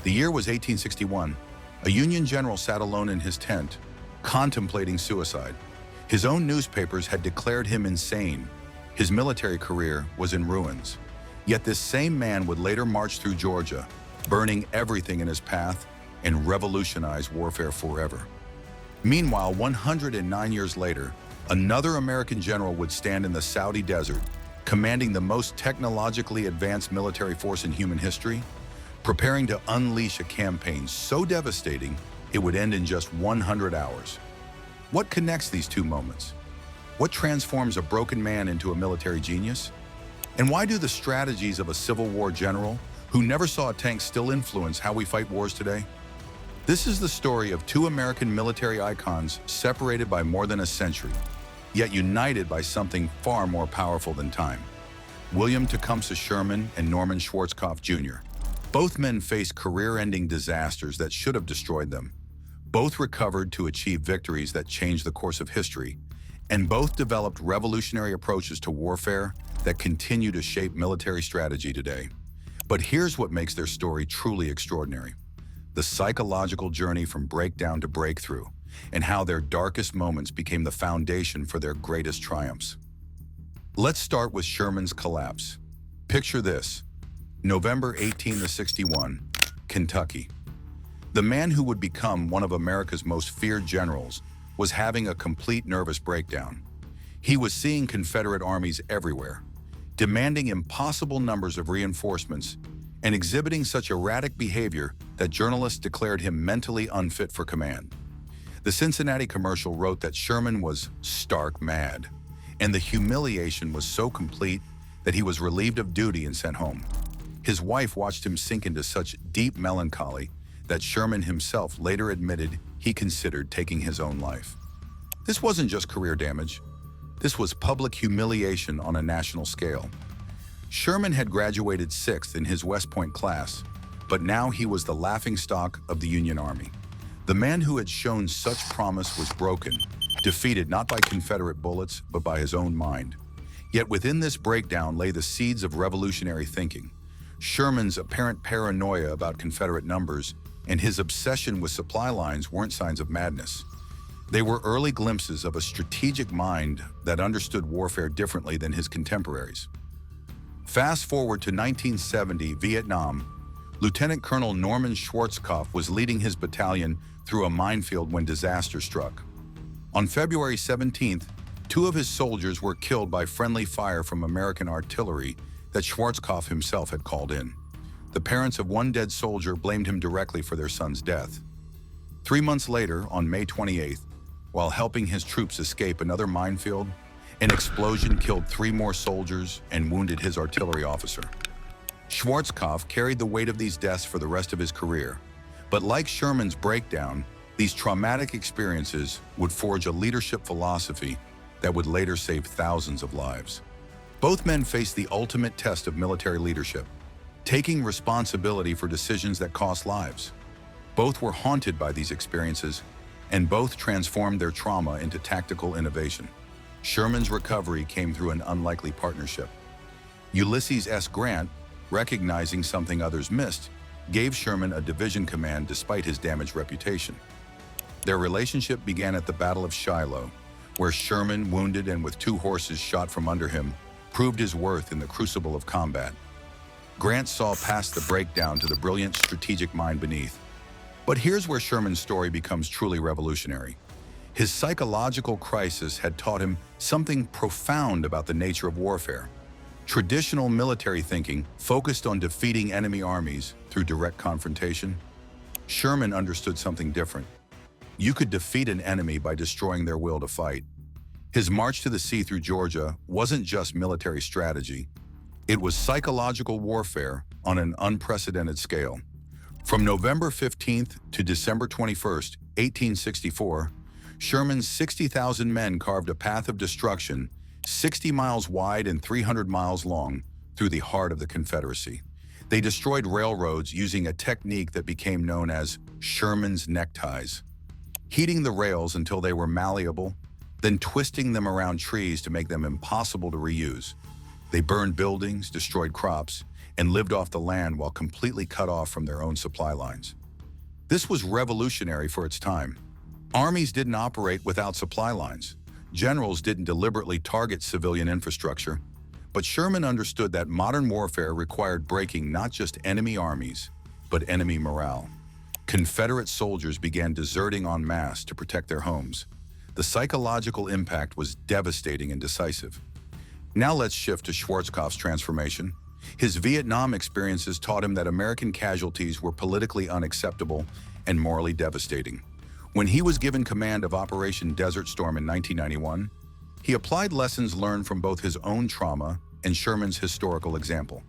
The year was 1861. A Union general sat alone in his tent, contemplating suicide. His own newspapers had declared him insane. His military career was in ruins. Yet this same man would later march through Georgia, burning everything in his path, and revolutionize warfare forever. Meanwhile, 109 years later, another American general would stand in the Saudi desert, commanding the most technologically advanced military force in human history, preparing to unleash a campaign so devastating it would end in just 100 hours. What connects these two moments? What transforms a broken man into a military genius? And why do the strategies of a Civil War general who never saw a tank still influence how we fight wars today? This is the story of two American military icons separated by more than a century, yet united by something far more powerful than time. William Tecumseh Sherman and Norman Schwarzkopf Jr. Both men faced career-ending disasters that should have destroyed them. Both recovered to achieve victories that changed the course of history, and both developed revolutionary approaches to warfare that continue to shape military strategy today. But here's what makes their story truly extraordinary: the psychological journey from breakdown to breakthrough, and how their darkest moments became the foundation for their greatest triumphs. Let's start with Sherman's collapse. Picture this: November 1861, Kentucky. The man who would become one of America's most feared generals was having a complete nervous breakdown. He was seeing Confederate armies everywhere, demanding impossible numbers of reinforcements and exhibiting such erratic behavior that journalists declared him mentally unfit for command. The Cincinnati commercial wrote that Sherman was stark mad, and the humiliation was so complete that he was relieved of duty and sent home. His wife watched him sink into such deep melancholy that Sherman himself later admitted he considered taking his own life. This wasn't just career damage. This was public humiliation on a national scale. Sherman had graduated 6th in his West Point class, but now he was the laughingstock of the Union Army. The man who had shown such promise was broken, defeated not by Confederate bullets, but by his own mind. Yet within this breakdown lay the seeds of revolutionary thinking. Sherman's apparent paranoia about Confederate numbers and his obsession with supply lines weren't signs of madness. They were early glimpses of a strategic mind that understood warfare differently than his contemporaries. Fast forward to 1970, Vietnam. Lieutenant Colonel Norman Schwarzkopf was leading his battalion through a minefield when disaster struck. On February 17th, 2 of his soldiers were killed by friendly fire from American artillery that Schwarzkopf himself had called in. The parents of one dead soldier blamed him directly for their son's death. 3 months later, on May 28th, while helping his troops escape another minefield, an explosion killed 3 more soldiers and wounded his artillery officer. Schwarzkopf carried the weight of these deaths for the rest of his career. But like Sherman's breakdown, these traumatic experiences would forge a leadership philosophy that would later save thousands of lives. Both men faced the ultimate test of military leadership, taking responsibility for decisions that cost lives. Both were haunted by these experiences, and both transformed their trauma into tactical innovation. Sherman's recovery came through an unlikely partnership. Ulysses S. Grant, recognizing something others missed, gave Sherman a division command despite his damaged reputation. Their relationship began at the Battle of Shiloh, where Sherman, wounded and with 2 horses shot from under him, proved his worth in the crucible of combat. Grant saw past the breakdown to the brilliant strategic mind beneath. But here's where Sherman's story becomes truly revolutionary. His psychological crisis had taught him something profound about the nature of warfare. Traditional military thinking focused on defeating enemy armies through direct confrontation. Sherman understood something different. You could defeat an enemy by destroying their will to fight. His march to the sea through Georgia wasn't just military strategy. It was psychological warfare on an unprecedented scale. From November 15th to December 21st, 1864, Sherman's 60,000 men carved a path of destruction 60 miles wide and 300 miles long through the heart of the Confederacy. They destroyed railroads using a technique that became known as Sherman's neckties, heating the rails until they were malleable, then twisting them around trees to make them impossible to reuse. They burned buildings, destroyed crops, and lived off the land while completely cut off from their own supply lines. This was revolutionary for its time. Armies didn't operate without supply lines. Generals didn't deliberately target civilian infrastructure. But Sherman understood that modern warfare required breaking not just enemy armies, but enemy morale. Confederate soldiers began deserting en masse to protect their homes. The psychological impact was devastating and decisive. Now let's shift to Schwarzkopf's transformation. His Vietnam experiences taught him that American casualties were politically unacceptable and morally devastating. When he was given command of Operation Desert Storm in 1991, he applied lessons learned from both his own trauma and Sherman's historical example.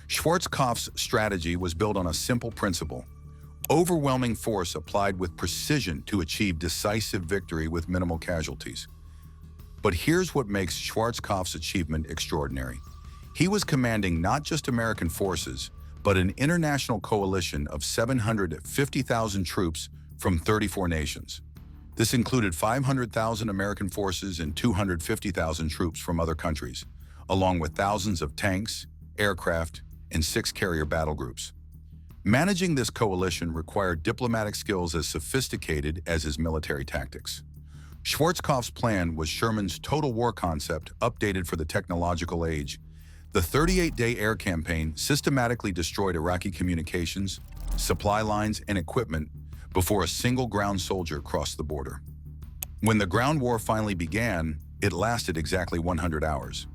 Schwarzkopf's strategy was built on a simple principle: overwhelming force applied with precision to achieve decisive victory with minimal casualties. But here's what makes Schwarzkopf's achievement extraordinary. He was commanding not just American forces, but an international coalition of 750,000 troops from 34 nations. This included 500,000 American forces and 250,000 troops from other countries, along with thousands of tanks, aircraft, and 6 carrier battle groups. Managing this coalition required diplomatic skills as sophisticated as his military tactics. Schwarzkopf's plan was Sherman's total war concept updated for the technological age. The 38-day air campaign systematically destroyed Iraqi communications, supply lines, and equipment before a single ground soldier crossed the border. When the ground war finally began, it lasted exactly 100 hours.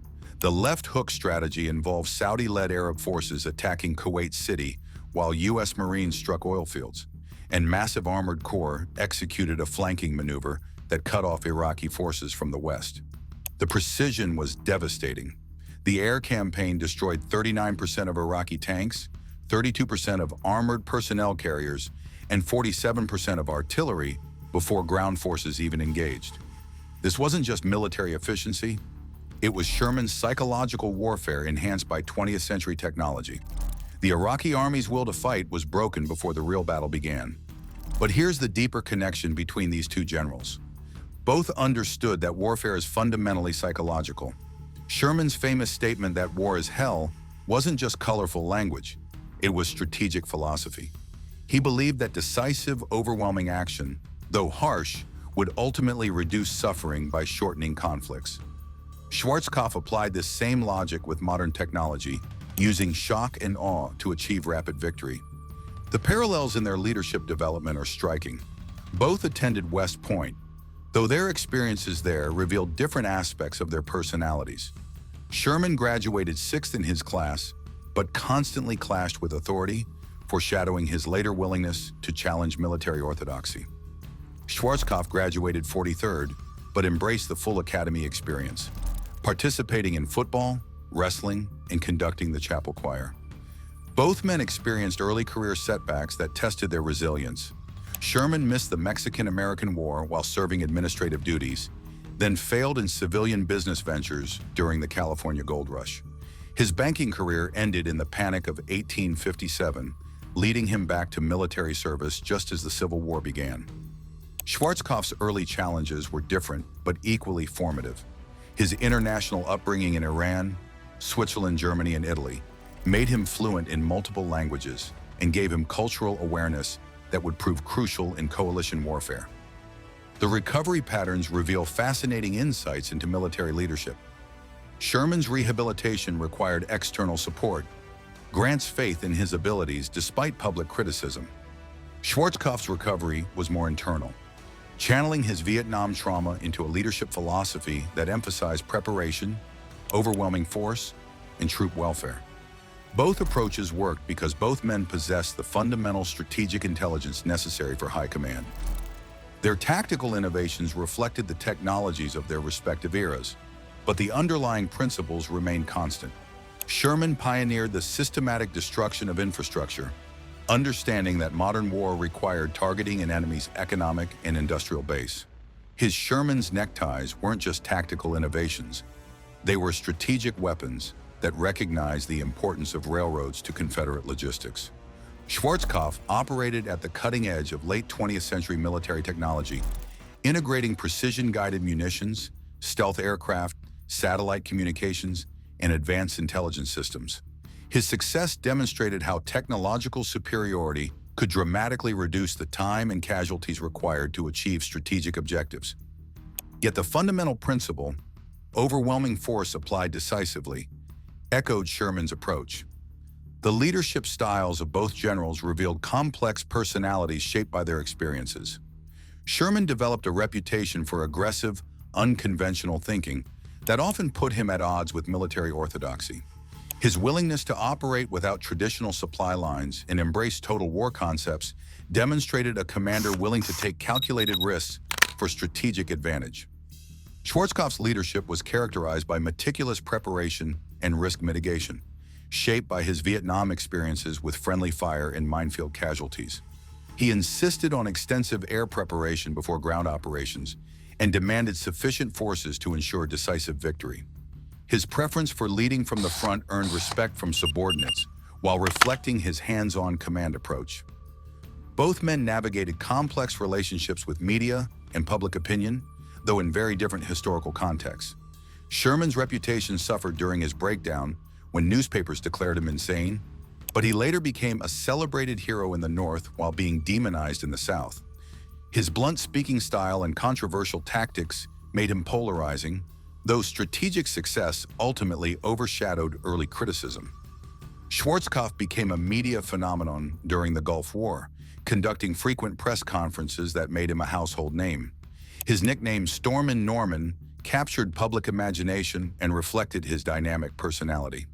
The left hook strategy involved Saudi-led Arab forces attacking Kuwait City while U.S. Marines struck oil fields, and massive armored corps executed a flanking maneuver that cut off Iraqi forces from the west. The precision was devastating. The air campaign destroyed 39% of Iraqi tanks, 32% of armored personnel carriers, and 47% of artillery before ground forces even engaged. This wasn't just military efficiency, it was Sherman's psychological warfare enhanced by 20th century technology. The Iraqi army's will to fight was broken before the real battle began. But here's the deeper connection between these two generals. Both understood that warfare is fundamentally psychological. Sherman's famous statement that war is hell wasn't just colorful language, it was strategic philosophy. He believed that decisive, overwhelming action, though harsh, would ultimately reduce suffering by shortening conflicts. Schwarzkopf applied this same logic with modern technology, using shock and awe to achieve rapid victory. The parallels in their leadership development are striking. Both attended West Point, though their experiences there revealed different aspects of their personalities. Sherman graduated 6th in his class, but constantly clashed with authority, foreshadowing his later willingness to challenge military orthodoxy. Schwarzkopf graduated 43rd, but embraced the full academy experience, participating in football, wrestling, and conducting the chapel choir. Both men experienced early career setbacks that tested their resilience. Sherman missed the Mexican-American War while serving administrative duties, then failed in civilian business ventures during the California Gold Rush. His banking career ended in the Panic of 1857, leading him back to military service just as the Civil War began. Schwarzkopf's early challenges were different but equally formative. His international upbringing in Iran, Switzerland, Germany, and Italy made him fluent in multiple languages and gave him cultural awareness that would prove crucial in coalition warfare. The recovery patterns reveal fascinating insights into military leadership. Sherman's rehabilitation required external support, grants faith in his abilities despite public criticism. Schwarzkopf's recovery was more internal, channeling his Vietnam trauma into a leadership philosophy that emphasized preparation, overwhelming force, and troop welfare. Both approaches worked because both men possessed the fundamental strategic intelligence necessary for high command. Their tactical innovations reflected the technologies of their respective eras, but the underlying principles remained constant. Sherman pioneered the systematic destruction of infrastructure, understanding that modern war required targeting an enemy's economic and industrial base. His Sherman's neckties weren't just tactical innovations, they were strategic weapons that recognized the importance of railroads to Confederate logistics. Schwarzkopf operated at the cutting edge of late 20th century military technology, integrating precision-guided munitions, stealth aircraft, satellite communications, and advanced intelligence systems. His success demonstrated how technological superiority could dramatically reduce the time and casualties required to achieve strategic objectives. Yet the fundamental principle, overwhelming force applied decisively, echoed Sherman's approach. The leadership styles of both generals revealed complex personalities shaped by their experiences. Sherman developed a reputation for aggressive, unconventional thinking that often put him at odds with military orthodoxy. His willingness to operate without traditional supply lines and embrace total war concepts demonstrated a commander willing to take calculated risks for strategic advantage. Schwarzkopf's leadership was characterized by meticulous preparation and risk mitigation, shaped by his Vietnam experiences with friendly fire and minefield casualties. He insisted on extensive air preparation before ground operations and demanded sufficient forces to ensure decisive victory. His preference for leading from the front earned respect from subordinates while reflecting his hands-on command approach. Both men navigated complex relationships with media and public opinion, though in very different historical contexts. Sherman's reputation suffered during his breakdown when newspapers declared him insane, but he later became a celebrated hero in the North while being demonized in the South. His blunt speaking style and controversial tactics made him polarizing, though strategic success ultimately overshadowed early criticism. Schwarzkopf became a media phenomenon during the Gulf War, conducting frequent press conferences that made him a household name. His nickname Stormin' Norman captured public imagination and reflected his dynamic personality.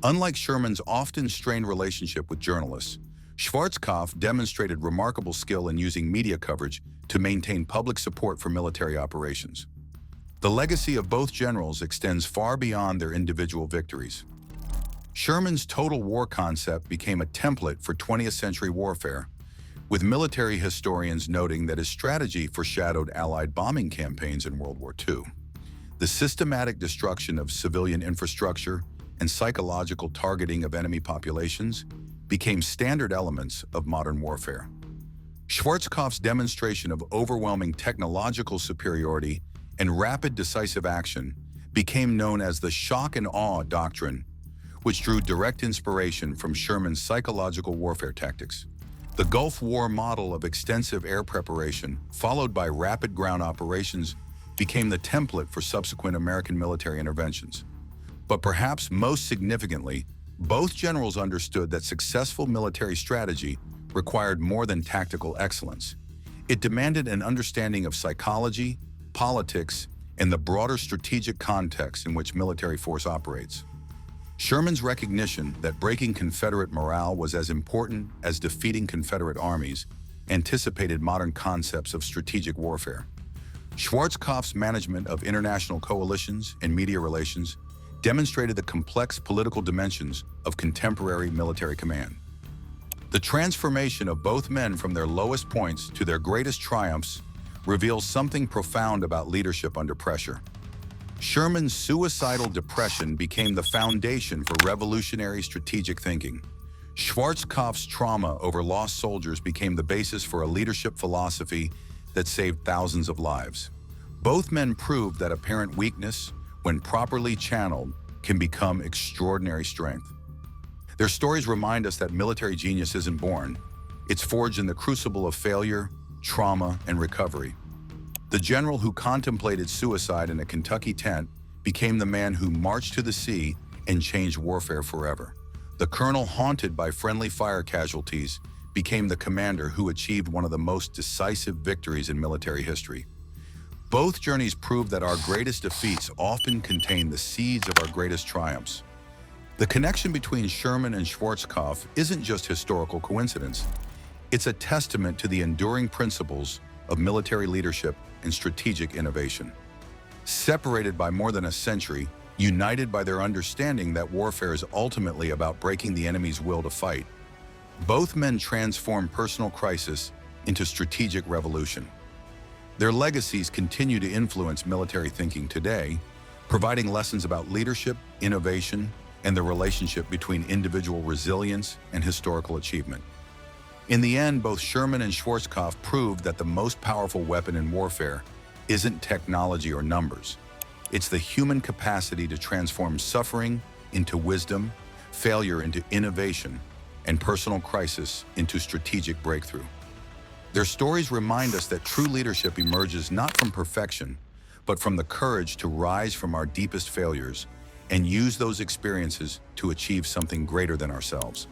Unlike Sherman's often strained relationship with journalists, Schwarzkopf demonstrated remarkable skill in using media coverage to maintain public support for military operations. The legacy of both generals extends far beyond their individual victories. Sherman's total war concept became a template for 20th century warfare, with military historians noting that his strategy foreshadowed Allied bombing campaigns in World War II. The systematic destruction of civilian infrastructure and psychological targeting of enemy populations became standard elements of modern warfare. Schwarzkopf's demonstration of overwhelming technological superiority and rapid decisive action became known as the shock and awe doctrine, which drew direct inspiration from Sherman's psychological warfare tactics. The Gulf War model of extensive air preparation, followed by rapid ground operations, became the template for subsequent American military interventions. But perhaps most significantly, both generals understood that successful military strategy required more than tactical excellence. It demanded an understanding of psychology, politics, and the broader strategic context in which military force operates. Sherman's recognition that breaking Confederate morale was as important as defeating Confederate armies anticipated modern concepts of strategic warfare. Schwarzkopf's management of international coalitions and media relations demonstrated the complex political dimensions of contemporary military command. The transformation of both men from their lowest points to their greatest triumphs reveals something profound about leadership under pressure. Sherman's suicidal depression became the foundation for revolutionary strategic thinking. Schwarzkopf's trauma over lost soldiers became the basis for a leadership philosophy that saved thousands of lives. Both men proved that apparent weakness, when properly channeled, can become extraordinary strength. Their stories remind us that military genius isn't born. It's forged in the crucible of failure, trauma, and recovery. The general who contemplated suicide in a Kentucky tent became the man who marched to the sea and changed warfare forever. The colonel haunted by friendly fire casualties became the commander who achieved one of the most decisive victories in military history. Both journeys prove that our greatest defeats often contain the seeds of our greatest triumphs. The connection between Sherman and Schwarzkopf isn't just historical coincidence. It's a testament to the enduring principles of military leadership and strategic innovation. Separated by more than a century, united by their understanding that warfare is ultimately about breaking the enemy's will to fight, both men transformed personal crisis into strategic revolution. Their legacies continue to influence military thinking today, providing lessons about leadership, innovation, and the relationship between individual resilience and historical achievement. In the end, both Sherman and Schwarzkopf proved that the most powerful weapon in warfare isn't technology or numbers. It's the human capacity to transform suffering into wisdom, failure into innovation, and personal crisis into strategic breakthrough. Their stories remind us that true leadership emerges not from perfection, but from the courage to rise from our deepest failures and use those experiences to achieve something greater than ourselves.